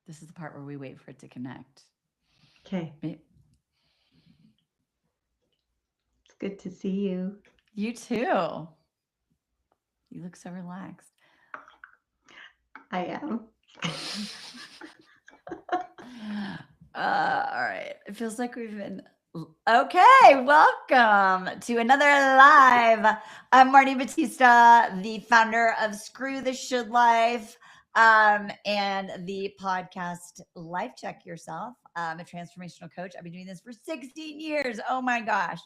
This is the part where we wait for it to connect. Okay. May- It's good to see you. You too. You look so relaxed. I am. All right. It feels like we've been okay. Welcome to another live. I'm Marty Batista, the founder of Screw the Should Life, and the podcast Life Check Yourself. I'm a transformational coach. I've been doing this for 16 years. Oh my gosh.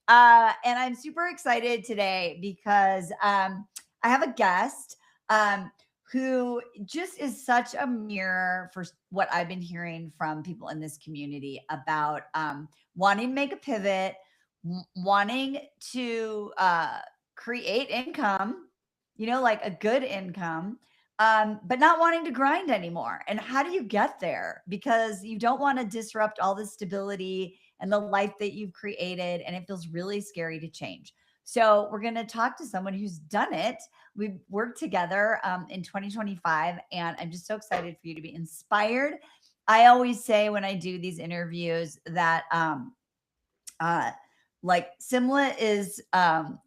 And I'm super excited today because I have a guest. Who just is such a mirror for what I've been hearing from people in this community about wanting to make a pivot, wanting to create income, like a good income, but not wanting to grind anymore. And how do you get there? Because you don't want to disrupt all the stability and the life that you've created, and it feels really scary to change. So, we're going to talk to someone who's done it. We've worked together in 2025, and I'm just so excited for you to be inspired. I always say when I do these interviews that, uh, like, Simla is, and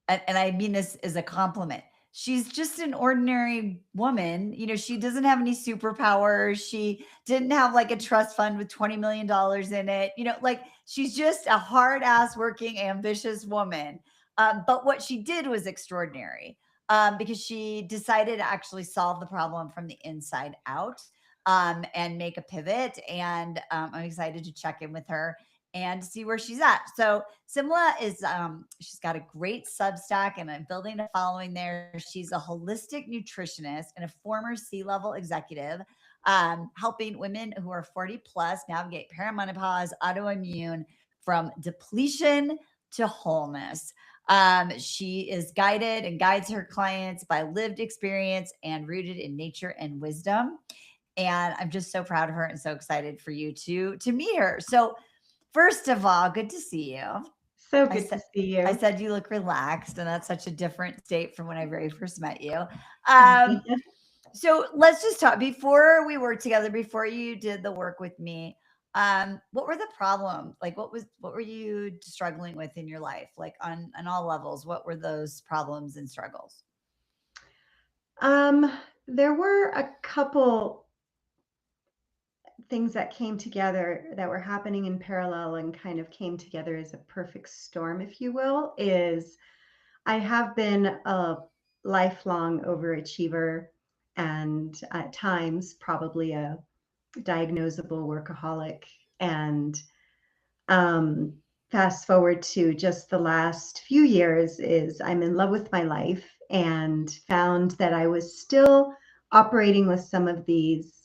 I mean this as a compliment. She's just an ordinary woman. She doesn't have any superpowers. She didn't have like a trust fund with $20 million in it. Like she's just a hard ass working, ambitious woman. But what she did was extraordinary because she decided to actually solve the problem from the inside out and make a pivot. And I'm excited to check in with her and see where she's at. So Simla is she's got a great Substack and I'm building a following there. She's a holistic nutritionist and a former C-level executive, helping women who are 40 plus navigate perimenopause, autoimmune from depletion to wholeness. She is guided and guides her clients by lived experience and rooted in nature and wisdom. And I'm just so proud of her and so excited for you to meet her. So first of all, good to see you. So I good to said see I you. said you look relaxed, and that's such a different state from when I very first met you. Um, so let's just talk before we worked together, before you did the work with me. What were the problem? Like what were you struggling with in your life? Like on all levels, what were those problems and struggles? Um, there were a couple things that came together that were happening in parallel and kind of came together as a perfect storm, if you will. Is I have been a lifelong overachiever and at times probably a diagnosable workaholic. And um, fast forward to just the last few years, is I'm in love with my life and found that I was still operating with some of these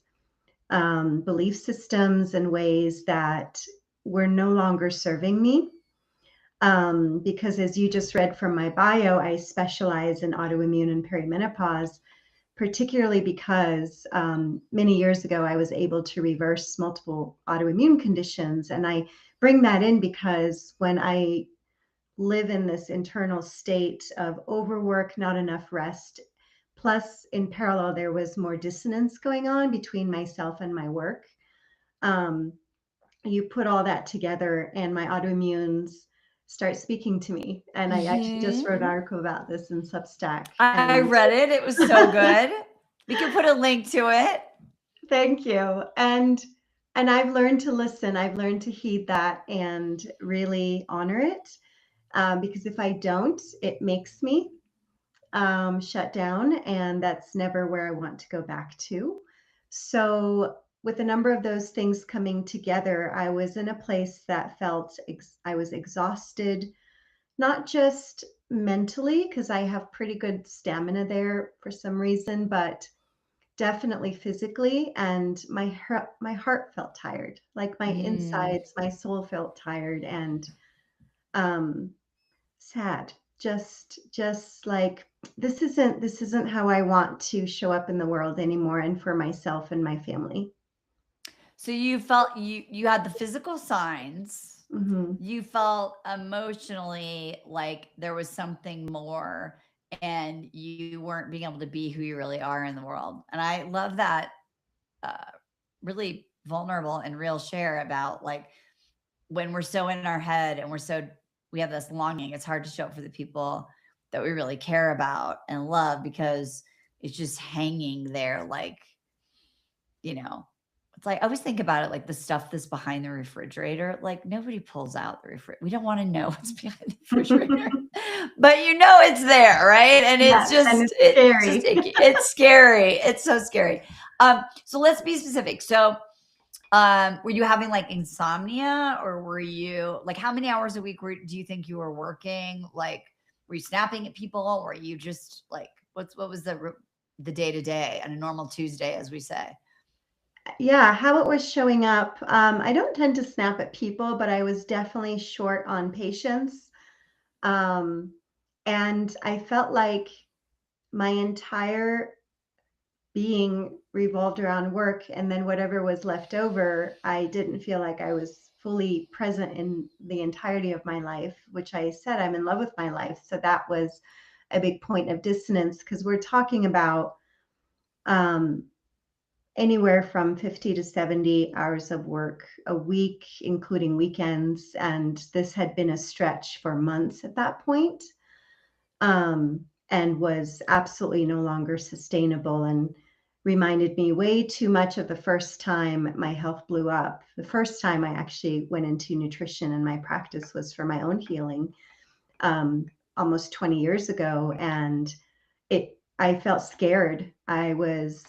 belief systems and ways that were no longer serving me. Because as you just read from my bio, I specialize in autoimmune and perimenopause, particularly because many years ago I was able to reverse multiple autoimmune conditions. And I bring that in because when I live in this internal state of overwork, not enough rest, plus in parallel, there was more dissonance going on between myself and my work. Um, you put all that together, and my autoimmunes start speaking to me. And I actually just wrote an Mhm. article about this in Substack. I And read it. It was so good. We can put a link to it. thank you. And I've learned to listen. I've learned to heed that and really honor it. Because if I don't, it makes me shut down, and that's never where I want to go back to. So, with a number of those things coming together, I was in a place that felt I was exhausted, not just mentally, because I have pretty good stamina there for some reason, but definitely physically. And my heart felt tired, like my Mm. insides, my soul felt tired and um, sad. Just like this isn't how I want to show up in the world anymore, and for myself and my family. So you felt you had the physical signs. Hmm. You felt emotionally like there was something more and you weren't being able to be who you really are in the world. And I love that uh really vulnerable and real share about like when we're so in our head and we have this longing, it's hard to show up for the people that we really care about and love because it's just hanging there like, it's like I always think about it like the stuff that's behind the refrigerator. Like nobody pulls out the refrigerator. We don't want to know what's behind the refrigerator, but it's there, right? And Yes, and it's scary. it's scary. It's so scary. So let's be specific. So, were you having like insomnia, or were you like how many hours a week do you think you were working? Like, were you snapping at people? Or were you just like what was the day to day on a normal Tuesday, as we say? Yeah, how it was showing up. I don't tend to snap at people, but I was definitely short on patience. Um, and I felt like my entire being revolved around work, and then whatever was left over, I didn't feel like I was fully present in the entirety of my life, which I said I'm in love with my life. So that was a big point of dissonance because we're talking about um, anywhere from 50 to 70 hours of work a week, including weekends. And this had been a stretch for months at that point, and was absolutely no longer sustainable and reminded me way too much of the first time my health blew up. The first time I actually went into nutrition and my practice was for my own healing, almost 20 years ago. And I felt scared. I was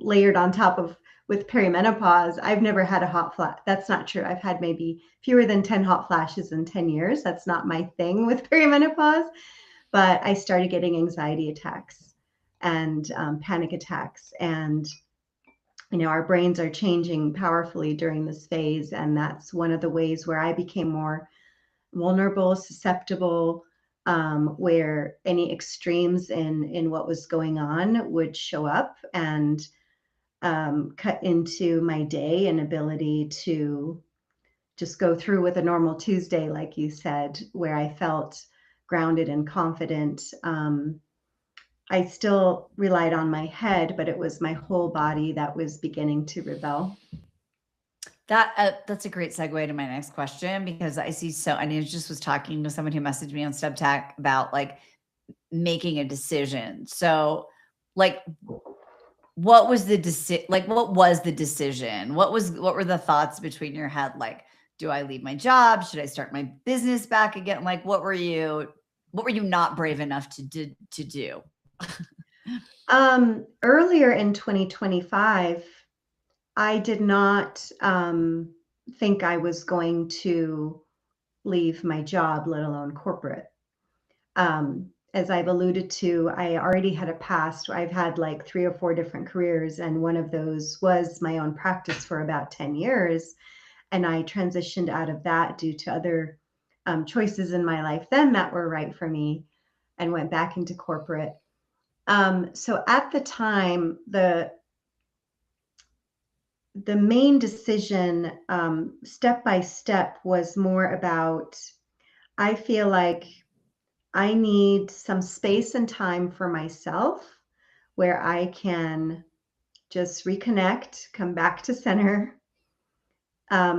layered on top of with perimenopause. I've never had a hot flash. That's not true. I've had maybe fewer than 10 hot flashes in 10 years. That's not my thing with perimenopause. But I started getting anxiety attacks and panic attacks. And, our brains are changing powerfully during this phase. And that's one of the ways where I became more vulnerable, susceptible, where any extremes in what was going on would show up and cut into my day and ability to just go through with a normal Tuesday, like you said, where I felt grounded and confident. I still relied on my head, but it was my whole body that was beginning to rebel. That's a great segue to my next question because I just was talking to someone who messaged me on Substack about like making a decision. So, like, what was the decision? Like, what was the decision? What were the thoughts between your head? Like, do I leave my job? Should I start my business back again? Like, what were you not brave enough to do? Earlier in 2025, I did not think I was going to leave my job, let alone corporate. As I've alluded to, I already had a past. I've had like 3 or 4 different careers, and one of those was my own practice for about 10 years. And I transitioned out of that due to other choices in my life then that were right for me, and went back into corporate. So at the time, the main decision, step by step, was more about, I feel like I need some space and time for myself where I can just reconnect, come back to center,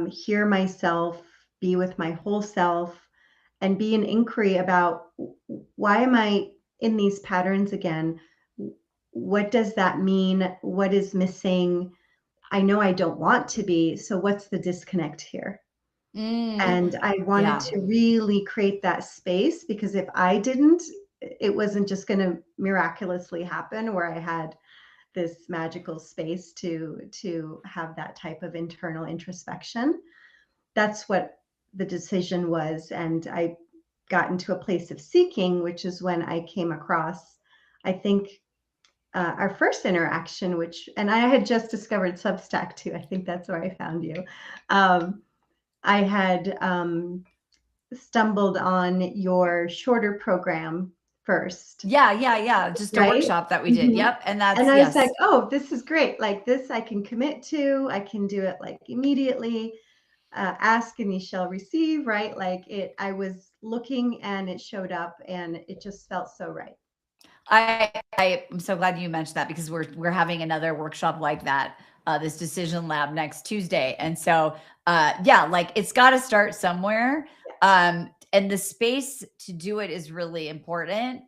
hear myself, be with my whole self, and be an inquiry about why am I in these patterns again? What does that mean? What is missing? I know I don't want to be, so what's the disconnect here? And I wanted to really create that space, because if I didn't, it wasn't just going to miraculously happen where I had this magical space to have that type of internal introspection. That's what the decision was. And I got into a place of seeking, which is when I came across, I think, our first interaction, and I had just discovered Substack too. I think that's where I found you. I had stumbled on your shorter program first. Yeah. Just a workshop that we did. Mm-hmm. Yep. And I was like, oh, this is great. Like this, I can commit to. I can do it like immediately. Ask and you shall receive, right? Like I was looking and it showed up and it just felt so right. I'm so glad you mentioned that because we're having another workshop like that, this decision lab next Tuesday. And so yeah, like it's got to start somewhere. And the space to do it is really important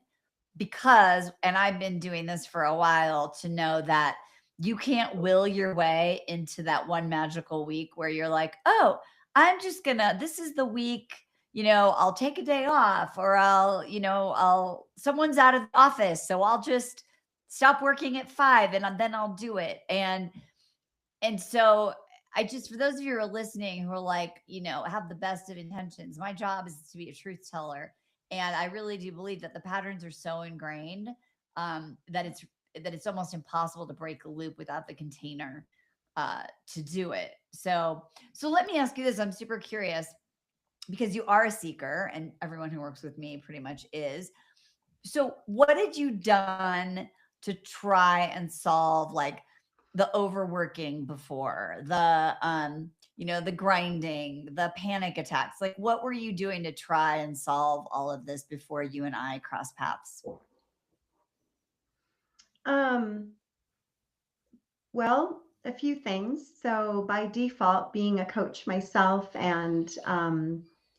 because, and I've been doing this for a while, to know that you can't will your way into that one magical week where you're like, oh, I'm just gonna, this is the week, I'll take a day off, or someone's out of the office, so I'll just stop working at 5 and then I'll do it. And so I just, for those of you who are listening who are like, have the best of intentions, my job is to be a truth teller. And I really do believe that the patterns are so ingrained, that it's almost impossible to break a loop without the container to do it. So let me ask you this. I'm super curious because you are a seeker and everyone who works with me pretty much is. So what had you done to try and solve like the overworking before, the grinding, the panic attacks? Like what were you doing to try and solve all of this before you and I cross paths? Um, well, a few things. So by default, being a coach myself and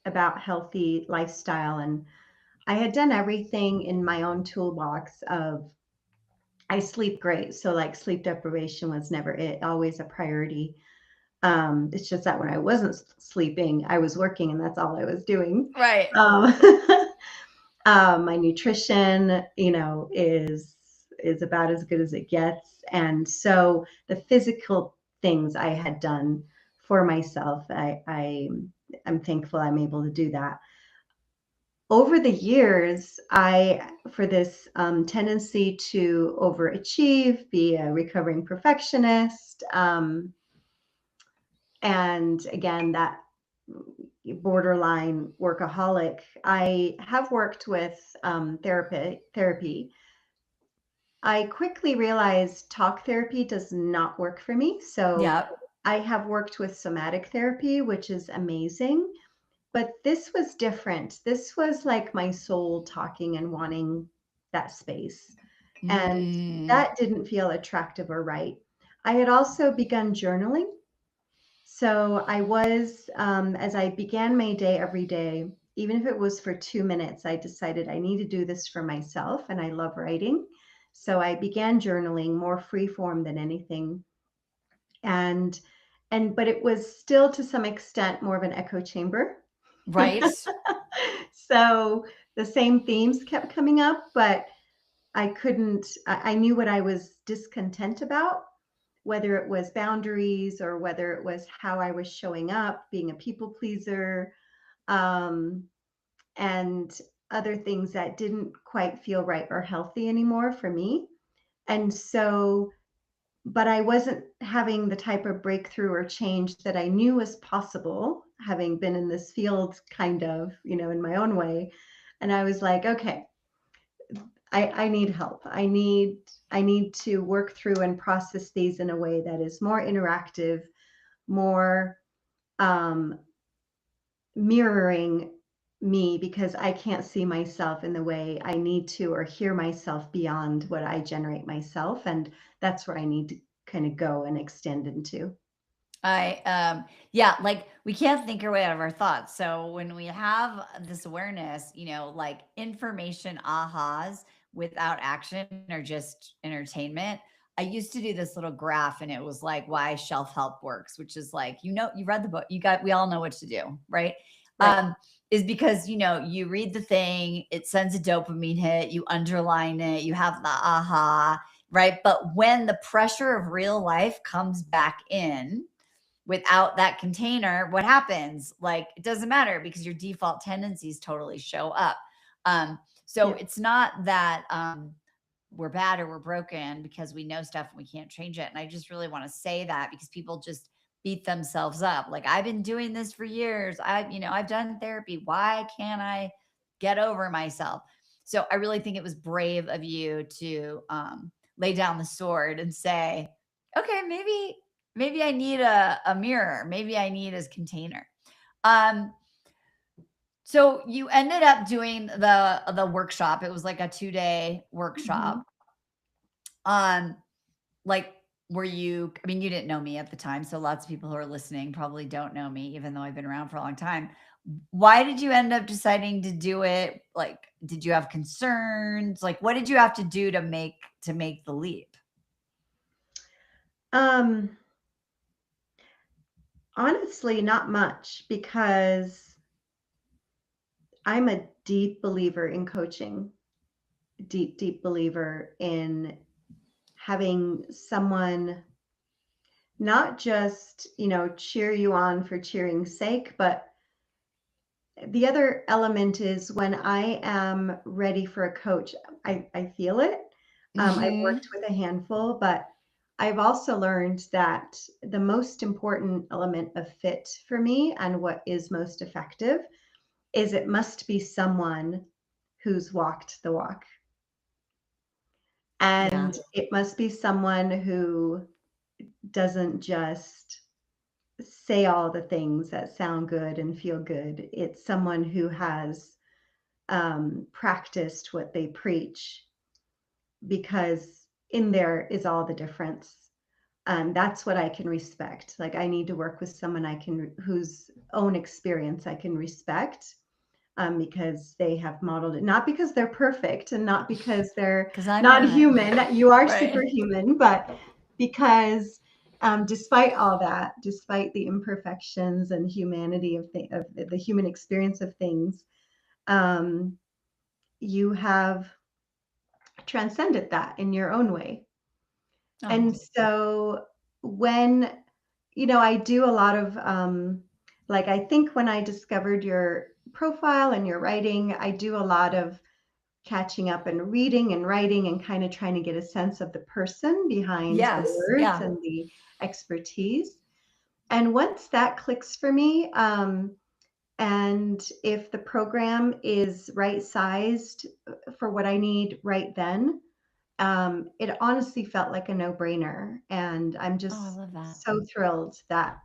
about healthy lifestyle, and I had done everything in my own toolbox of I sleep great. So like sleep deprivation was never always a priority. It's just that when I wasn't sleeping, I was working and that's all I was doing. Right. Um, my nutrition, is about as good as it gets. And so the physical things I had done for myself, I'm thankful I'm able to do that. Over the years, for this tendency to overachieve, be a recovering perfectionist, and again, that borderline workaholic, I have worked with therapy. I quickly realized talk therapy does not work for me. So Yeah. I have worked with somatic therapy, which is amazing. But this was different. This was like my soul talking and wanting that space. And Mm, that didn't feel attractive or right. I had also begun journaling. So I was, as I began my day every day, even if it was for 2 minutes, I decided I need to do this for myself. And I love writing. So I began journaling more free form than anything. And but it was still to some extent more of an echo chamber. right. So the same themes kept coming up, but I couldn't, I knew what I was discontent about, whether it was boundaries or whether it was how I was showing up, being a people pleaser, um, and other things that didn't quite feel right or healthy anymore for me. And so, but I wasn't having the type of breakthrough or change that I knew was possible, having been in this field kind of, in my own way. And I was like, okay, I need help. I need to work through and process these in a way that is more interactive, more um, mirroring me, because I can't see myself in the way I need to or hear myself beyond what I generate myself. And that's where I need to kind of go and extend into. Yeah, like we can't think our way out of our thoughts. So when we have this awareness, like information ahas without action or just entertainment. I used to do this little graph and it was like why shelf help works, which is like, you read the book, we all know what to do, right? Right. Is because, you read the thing, it sends a dopamine hit, you underline it, you have the aha, right? But when the pressure of real life comes back in, without that container, what happens? Like it doesn't matter because your default tendencies totally show up. So Yeah. it's not that we're bad or we're broken because we know stuff and we can't change it. And I just really want to say that because people just beat themselves up. Like I've been doing this for years. I've done therapy. Why can't I get over myself? So I really think it was brave of you to lay down the sword and say, okay, maybe I need a mirror. Maybe I need a container. Um, So you ended up doing the workshop. It was like a 2-day Mhm. workshop. Um, like, were you, I mean, you didn't know me at the time, so lots of people who are listening probably don't know me, even though I've been around for a long time. Why did you end up deciding to do it? Like, did you have concerns? Like, what did you have to do to make the leap? Um, Honestly, not much because I'm a deep believer in coaching, deep, deep believer in having someone not just, cheer you on for cheering's sake, but the other element is when I am ready for a coach, I feel it. I've Mhm. worked with a handful, but I've also learned that the most important element of fit for me and what is most effective is it must be someone who's walked the walk. Yeah. And it must be someone who doesn't just say all the things that sound good and feel good. It's someone who has practiced what they preach, because in there is all the difference. That's what I can respect. Like I need to work with someone whose own experience I can respect, because they have modeled it, not because they're perfect and not because they're 'Cause I'm not not. human. You are Right. superhuman, but because despite all that, despite the imperfections and humanity of the human experience of things, um, you have transcended that in your own way. And Oh. so when, I do a lot of, like, I think when I discovered your profile and your writing, I do a lot of catching up and reading and writing and kind of trying to get a sense of the person behind the Yes. words Yeah. and the expertise. And once that clicks for me, and if the program is right sized for what I need right then, it honestly felt like a no-brainer, and I'm Oh, I just love that. so thrilled that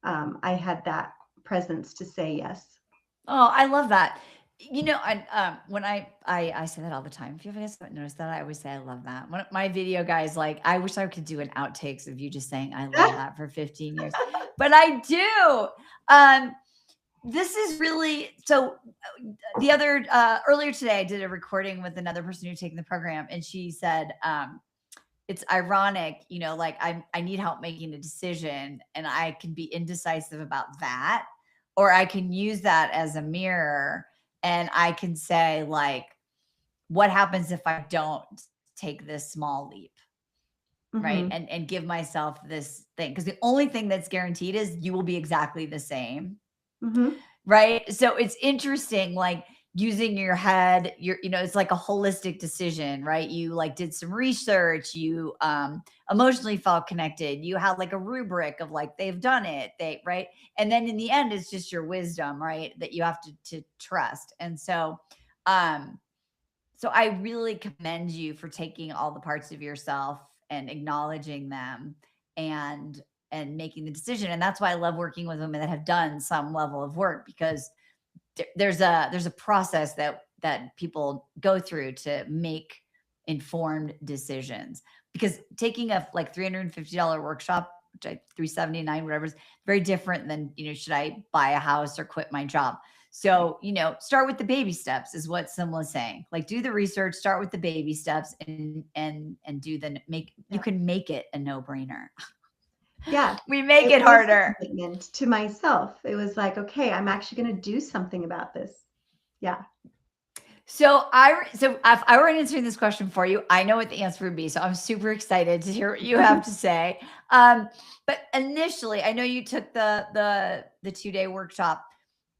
I had that presence to say yes. Oh, I love that. When I say that all the time. If you guys haven't noticed that, I always say I love that. One of my video guys, like, I wish I could do an outtakes of you just saying I love that for 15 years, but I do. Um, this is really so. The other earlier today, I did a recording with another person who's taking the program, and she said, it's ironic, like I need help making a decision and I can be indecisive about that, or I can use that as a mirror and I can say like, what happens if I don't take this small leap? Right. Mhm, And give myself this thing. Because the only thing that's guaranteed is you will be exactly the same. mhm, Right? So it's interesting, like using your head, it's like a holistic decision, right? You like did some research, you emotionally felt connected, you had like a rubric of like they've done it, right? And then in the end, it's just your wisdom, right? That you have to trust. And um, so I really commend you for taking all the parts of yourself and acknowledging them and making the decision. And that's why I love working with women that have done some level of work because there's a process that people go through to make informed decisions. Because taking a like $350 workshop, which I 379, whatever, is very different than, should I buy a house or quit my job? right. So, start with the baby steps is what Simla's saying. Like do the research, start with the baby steps and do the make you Yeah. can make it a no-brainer. Yeah, We make it it was a harder. commitment to myself. It was like, "Okay, I'm actually gonna do something about this." Yeah. So if I were answering this question for you, I know what the answer would be. So I'm super excited to hear what you have to say. But initially, I know you took the 2-day workshop.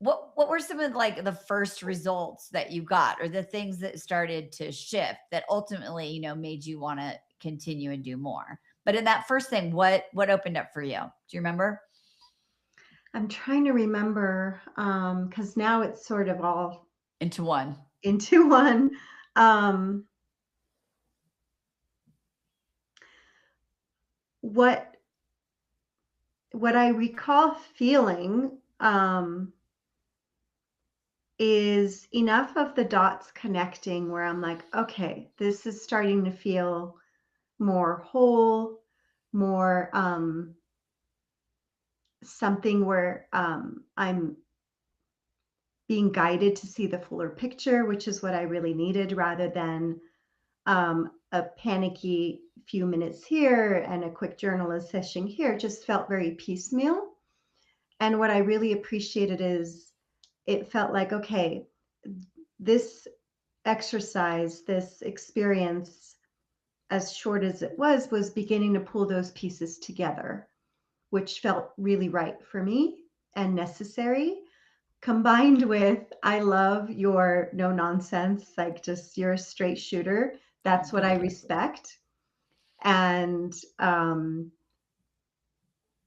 What were some of like the first results that you got, or the things that started to shift that ultimately made you want to continue and do more? But in that first thing, what opened up for you? Do you remember? I'm trying to remember, because now it's sort of all Into one. into one. Um, what what I recall feeling, is enough of the dots connecting where I'm like, okay, this is starting to feel more whole, more something where I'm being guided to see the fuller picture, which is what I really needed, rather than a panicky few minutes here and a quick journalist session here. Just felt very piecemeal. And what I really appreciated is it felt like, okay, this exercise, this experience, as short as it was beginning to pull those pieces together, which felt really right for me and necessary. Combined with, I love your no nonsense, like just you're a straight shooter. That's what I Thank you. respect. And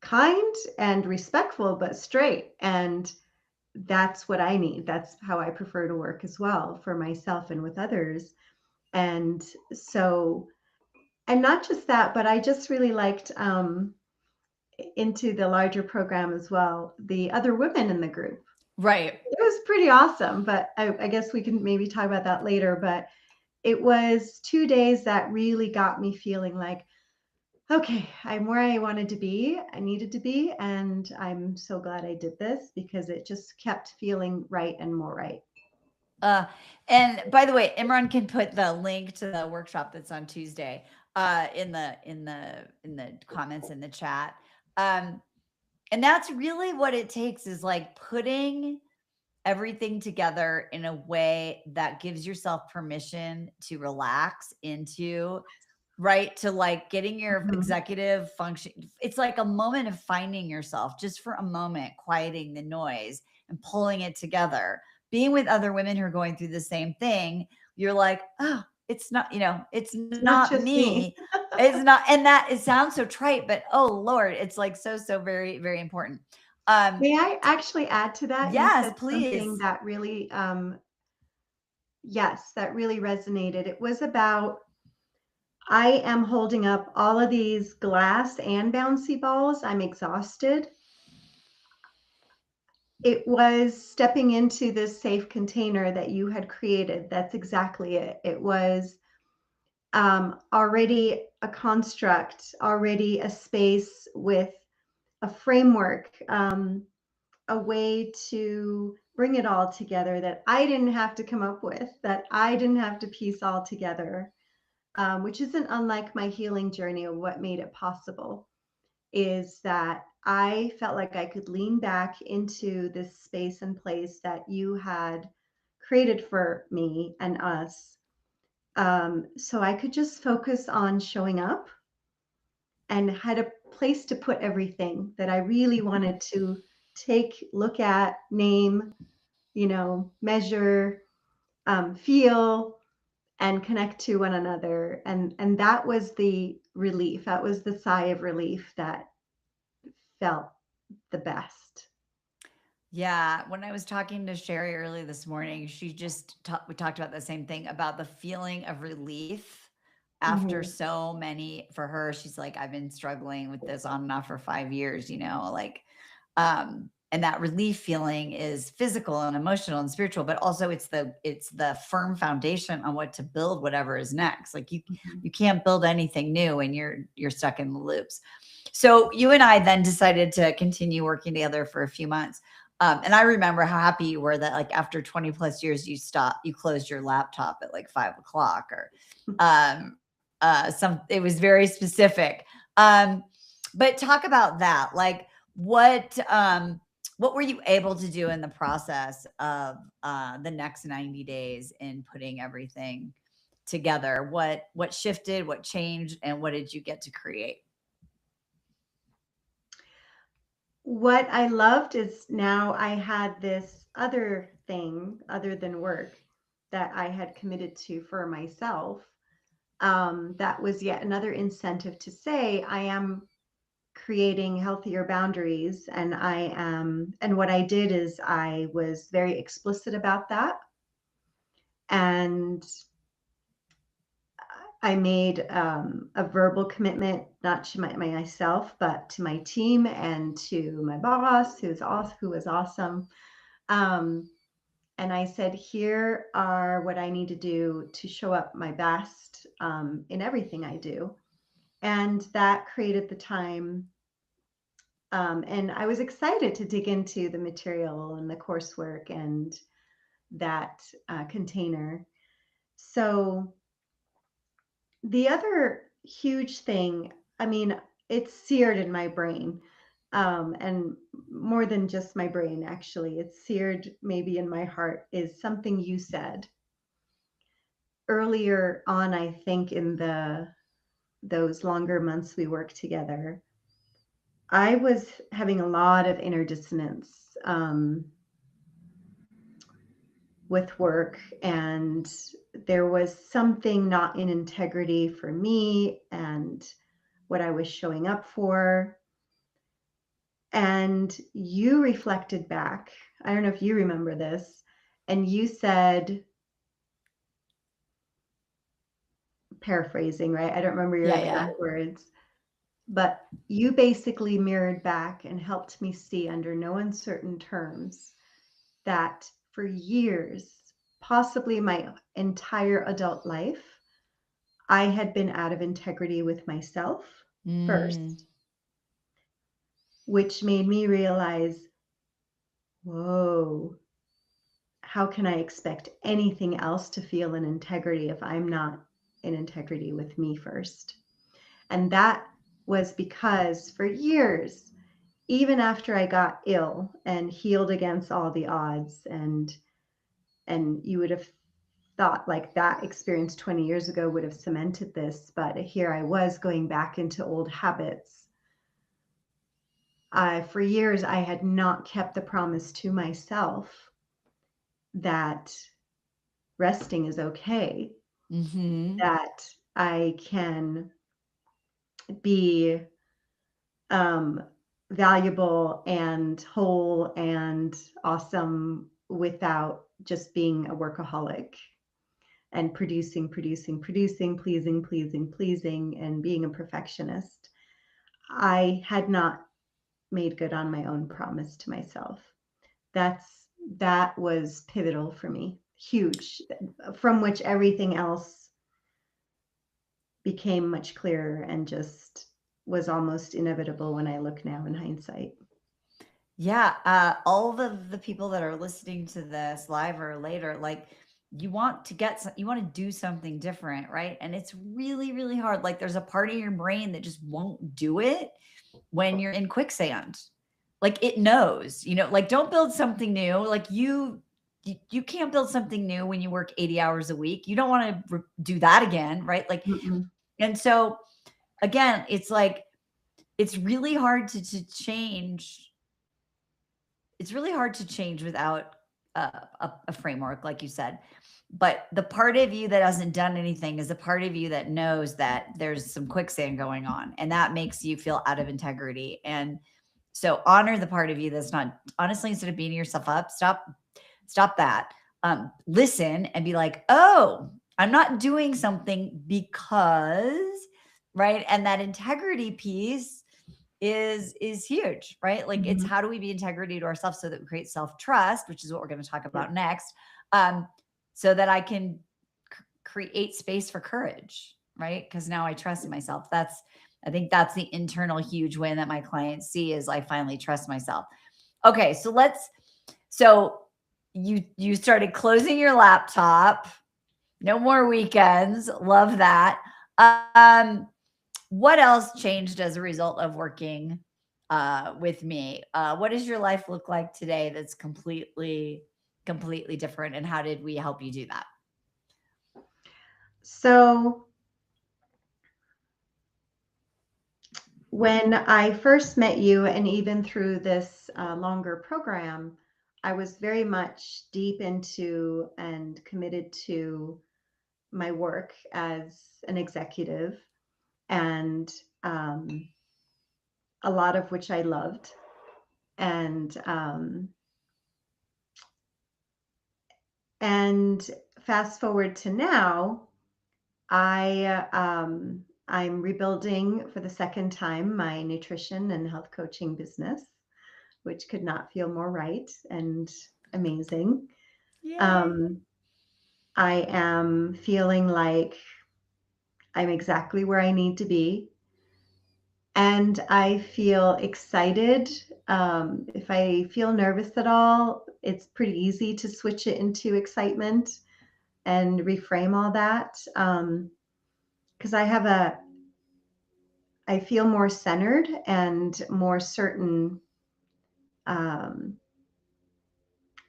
kind and respectful, but straight. And that's what I need. That's how I prefer to work as well, for myself and with others. And so, and not just that, but I just really liked into the larger program as well, the other women in the group. Right. It was pretty awesome, but I guess we can maybe talk about that later. But it was 2 days that really got me feeling like, okay, I'm where I wanted to be, I needed to be, and I'm so glad I did this because it just kept feeling right and more right. Uh, and by the way, Imran can put the link to the workshop that's on Tuesday in the comments in the chat. Um, and that's really what it takes, is like putting everything together in a way that gives yourself permission to relax into, right, to like getting your Mhm. executive function. It's like a moment of finding yourself, just for a moment, quieting the noise and pulling it together. Being with other women who are going through the same thing, you're like, oh, it's not, it's It's not not just me. me. It's not, and that it sounds so trite, but oh Lord, it's like so very, very important. May I actually add to that? You Yes, said something please. that really, yes, that really resonated. It was about, I am holding up all of these glass and bouncy balls. I'm exhausted. It was stepping into this safe container that you had created. That's exactly it. It was already a construct, already a space with a framework, a way to bring it all together that I didn't have to come up with, that I didn't have to piece all together, which isn't unlike my healing journey. Of what made it possible is that I felt like I could lean back into this space and place that you had created for me and us. So I could just focus on showing up and had a place to put everything that I really wanted to look at, name, measure, feel, and connect to one another. And that was the relief. That was the sigh of relief that felt the best. Yeah, when I was talking to Sherry early this morning, we talked about the same thing, about the feeling of relief after Mhm. so many. For her, she's like, I've been struggling with this on and off for 5 years, like, and that relief feeling is physical and emotional and spiritual, but also it's the firm foundation on what to build whatever is next. Like Mhm. you can't build anything new when you're stuck in the loops. So you and I then decided to continue working together for a few months. And I remember how happy you were that, like, after 20 plus years, you closed your laptop at like 5 o'clock, or it was very specific. But talk about that. Like, what were you able to do in the process of the next 90 days in putting everything together? What shifted, what changed, and what did you get to create? What I loved is now I had this other thing other than work that I had committed to for myself. That was yet another incentive to say, I am creating healthier boundaries. And what I did is I was very explicit about that. And I made a verbal commitment, not to myself, but to my team and to my boss, who was awesome. Um, And I said, here are what I need to do to show up my best in everything I do. And that created the time. And I was excited to dig into the material and the coursework and that container. So the other huge thing, I mean, it's seared in my brain. And more than just my brain, actually, it's seared maybe in my heart, is something you said earlier on, I think, in those longer months we worked together. I was having a lot of inner dissonance with work, and there was something not in integrity for me and what I was showing up for. And you reflected back. I don't know if you remember this, and you said, paraphrasing, right? I don't remember your exact words, but you basically mirrored back and helped me see under no uncertain terms that for years, possibly my entire adult life, I had been out of integrity with myself first, which made me realize, whoa, how can I expect anything else to feel in integrity if I'm not in integrity with me first? And that was because for years, even after I got ill and healed against all the odds, and you would have thought like that experience 20 years ago would have cemented this, but here I was going back into old habits. For years, I had not kept the promise to myself that resting is okay, that I can be valuable and whole and awesome without just being a workaholic and producing, pleasing, and being a perfectionist. I had not made good on my own promise to myself. That was pivotal for me, huge, from which everything else became much clearer and just was almost inevitable when I look now in hindsight. Yeah, all of the people that are listening to this live or later, like you want to do something different, right? And it's really, really hard. Like there's a part of your brain that just won't do it when you're in quicksand. Like it knows, like don't build something new. Like you can't build something new when you work 80 hours a week. You don't want to do that again, right? Like, and so again, it's like, it's really hard to change. It's really hard to change without a framework, like you said. But the part of you that hasn't done anything is a part of you that knows that there's some quicksand going on, and that makes you feel out of integrity. And so honor the part of you that's not, honestly, instead of beating yourself up, stop that. Listen and be like, oh, I'm not doing something because, right? And that integrity piece is huge, right? Like it's how do we be integrity to ourselves so that we create self-trust, which is what we're going to talk about next, so that I can create space for courage, right? Because now I trust myself. I think that's the internal huge win that my clients see, is I finally trust myself. Okay, so you started closing your laptop, no more weekends, love that. What else changed as a result of working with me? What does your life look like today that's completely different, and how did we help you do that? So when I first met you, and even through this longer program, I was very much deep into and committed to my work as an executive, and a lot of which I loved. And fast forward to now, I'm rebuilding for the second time my nutrition and health coaching business, which could not feel more right and amazing. Yay. Um, I am feeling like I'm exactly where I need to be. And I feel excited. If I feel nervous at all, it's pretty easy to switch it into excitement and reframe all that. Because I feel more centered and more certain. Um,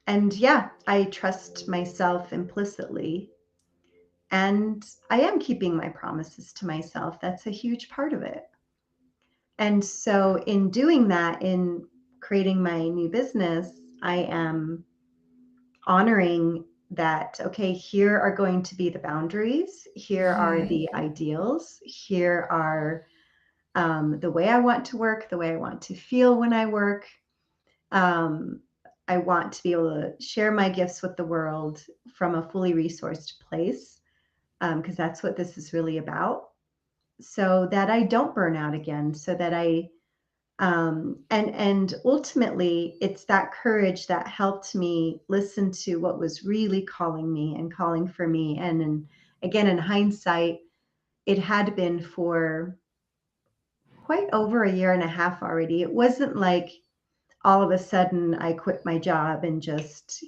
and yeah, I trust myself implicitly. And I am keeping my promises to myself. That's a huge part of it. And so, in doing that, in creating my new business, I am honoring that, okay, here are going to be the boundaries, here are the ideals, here are the way I want to work, the way I want to feel when I work. Um, I want to be able to share my gifts with the world from a fully resourced place, because that's what this is really about, so that I don't burn out again, so that and ultimately it's that courage that helped me listen to what was really calling me and calling for me. And again, in hindsight, it had been for quite over a year and a half already. It wasn't like all of a sudden I quit my job and just,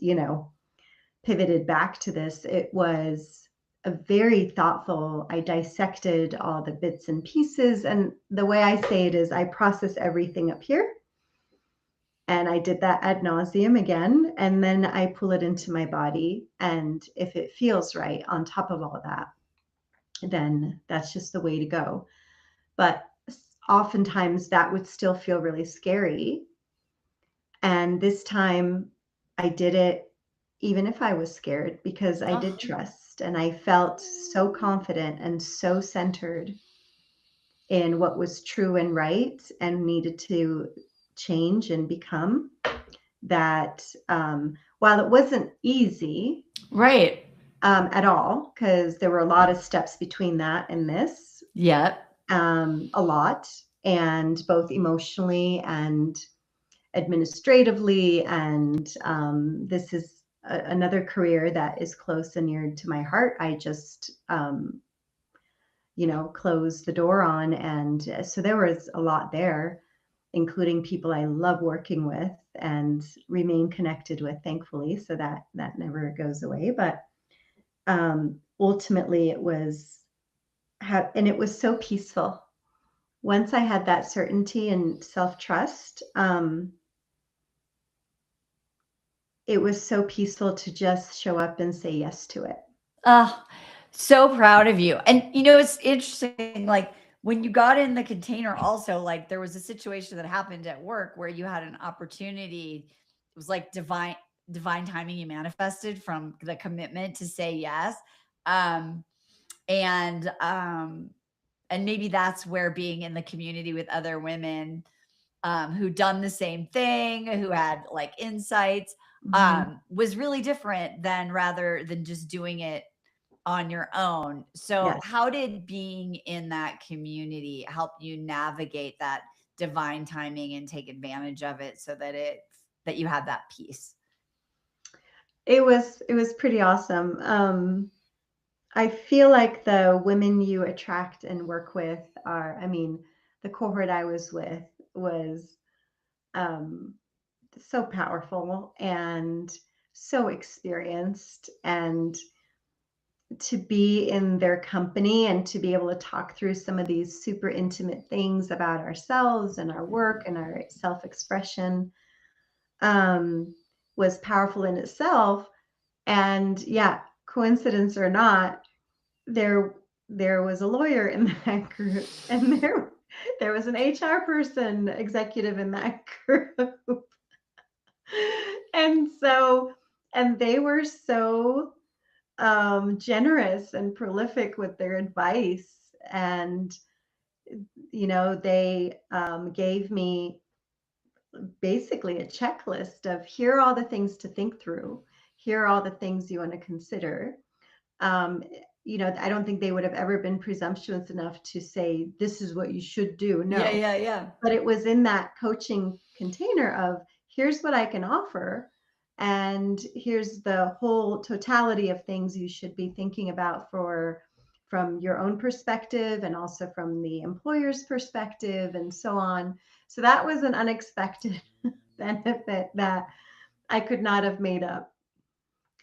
pivoted back to this. It was a very thoughtful, I dissected all the bits and pieces. And the way I say it is I process everything up here. And I did that ad nauseum again. And then I pull it into my body. And if it feels right on top of all that, then that's just the way to go. But oftentimes that would still feel really scary. And this time I did it even if I was scared, because I did Oh, trust and I felt so confident and so centered in what was true and right and needed to change and become, that while it wasn't easy right. at all, because there were a lot of steps between that and this, Yep. a lot, and both emotionally and administratively. And this is another career that is close and near to my heart. I just, closed the door on. And so there was a lot there, including people I love working with and remain connected with, thankfully. So that never goes away. But ultimately, it was, and it was so peaceful. Once I had that certainty and self trust, it was so peaceful to just show up and say yes to it. Oh, so proud of you. And it's interesting, like when you got in the container, also, like there was a situation that happened at work where you had an opportunity. It was like divine timing you manifested from the commitment to say yes. Um, and and maybe that's where being in the community with other women who done the same thing, who had like insights, Mhm. was really different than rather than just doing it on your own. So, Yes. how did being in that community help you navigate that divine timing and take advantage of it so that that you had that peace? It was pretty awesome. I feel like the women you attract and work with are, I mean, the cohort I was with was um, so powerful and so experienced. And to be in their company and to be able to talk through some of these super intimate things about ourselves and our work and our self expression um, was powerful in itself. And yeah, coincidence or not, there there was a lawyer in that group, and there was an HR person, executive in that group. And so, and they were so generous and prolific with their advice. And they gave me basically a checklist of, here are all the things to think through, here are all the things you want to consider. um, I don't think they would have ever been presumptuous enough to say, this is what you should do. Yeah, No, yeah, yeah. but it was in that coaching container of, here's what I can offer. And here's the whole totality of things you should be thinking about from your own perspective and also from the employer's perspective and so on. So that was an unexpected benefit that I could not have made up.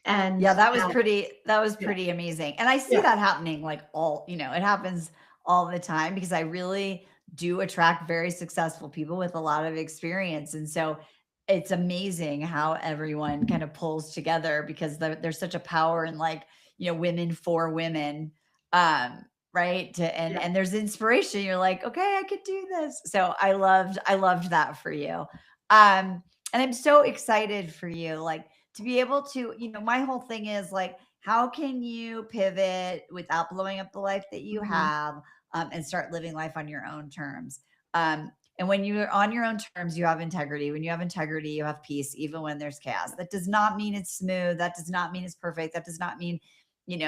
And Yeah, that was yeah, pretty amazing. And I see yeah, that happening like it happens all the time because I really do attract very successful people with a lot of experience. And so it's amazing how everyone kind of pulls together because there's such a power in like, women for women. Right. yeah. And there's inspiration. You're like, okay, I could do this. So I loved that for you. And I'm so excited for you. Like, to be able to, my whole thing is like, how can you pivot without blowing up the life that you Hmm. have, and start living life on your own terms? And when you're on your own terms, you have integrity. When you have integrity, you have peace, even when there's chaos. That does not mean it's smooth. That does not mean it's perfect. That does not mean,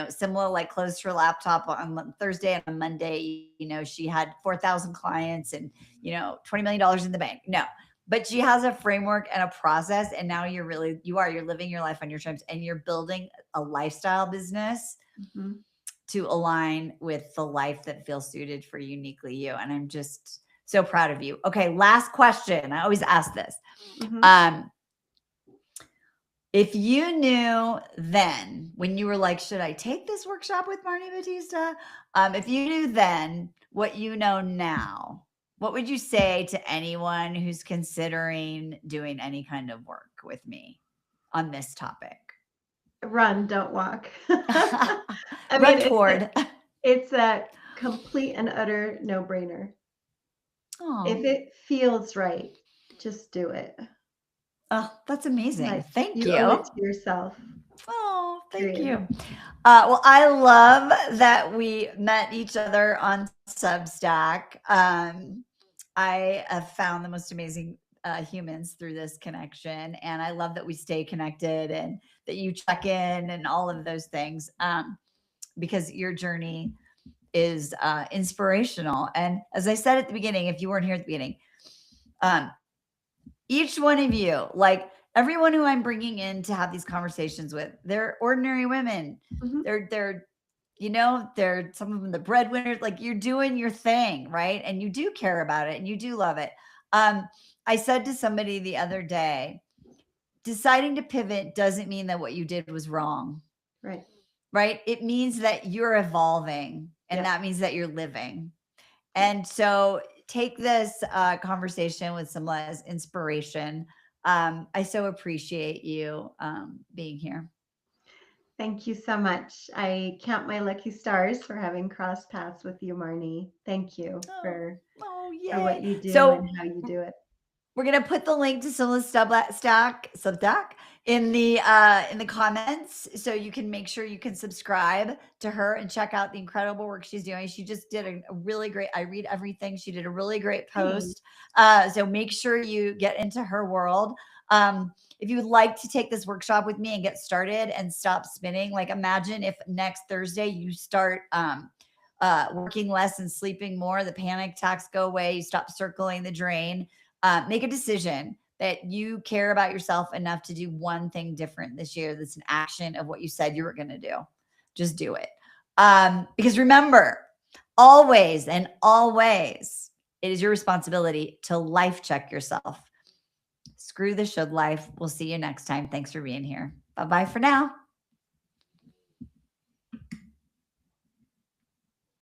Simla like closed her laptop on Thursday, and on Monday, she had 4,000 clients and, $20 million in the bank. No, but she has a framework and a process, and now you're living your life on your terms, and you're building a lifestyle business Hmm. to align with the life that feels suited for uniquely you. And I'm just so proud of you. Okay, last question. I always ask this. Hmm. If you knew then, when you were like, should I take this workshop with Marnie Batista? If you knew then what you know now, what would you say to anyone who's considering doing any kind of work with me on this topic? Run, don't walk. I Run mean, toward. it's a complete and utter no-brainer. If Oh, it feels right, just do it. that's amazing. Like Thank you owe it you. to yourself. Oh, thank Period. you. Well, I love that we met each other on Substack. I have found the most amazing humans through this connection, and I love that we stay connected and that you check in and all of those things, because your journey is inspirational. And as I said at the beginning, if you weren't here at the beginning, um, each one of you, like everyone who I'm bringing in to have these conversations with, they're ordinary women. Mhm. They're some of them the breadwinners. Like, you're doing your thing, right? And you do care about it and you do love it. I said to somebody the other day, deciding to pivot doesn't mean that what you did was wrong, Right. right? It means that you're evolving, and Yeah. that means that you're living. And so take this conversation with some less inspiration. I so appreciate you being here. Thank you so much. I count my lucky stars for having crossed paths with you, Marnie. Thank you Oh, for what yay. you do So and how you do it. we're gonna put the link to Simla's Substack in the comments, so you can make sure you can subscribe to her and check out the incredible work she's doing. She just did a really great. I read everything. She did a really great Thanks. post. So make sure you get into her world. If you would like to take this workshop with me and get started and stop spinning, like imagine if next Thursday you start working less and sleeping more, the panic attacks go away, you stop circling the drain. Make a decision that you care about yourself enough to do one thing different this year. That's an action of what you said you were going to do. Just do it. Because remember, always and always, it is your responsibility to life check yourself. Screw the should life. We'll see you next time. Thanks for being here. Bye bye for now.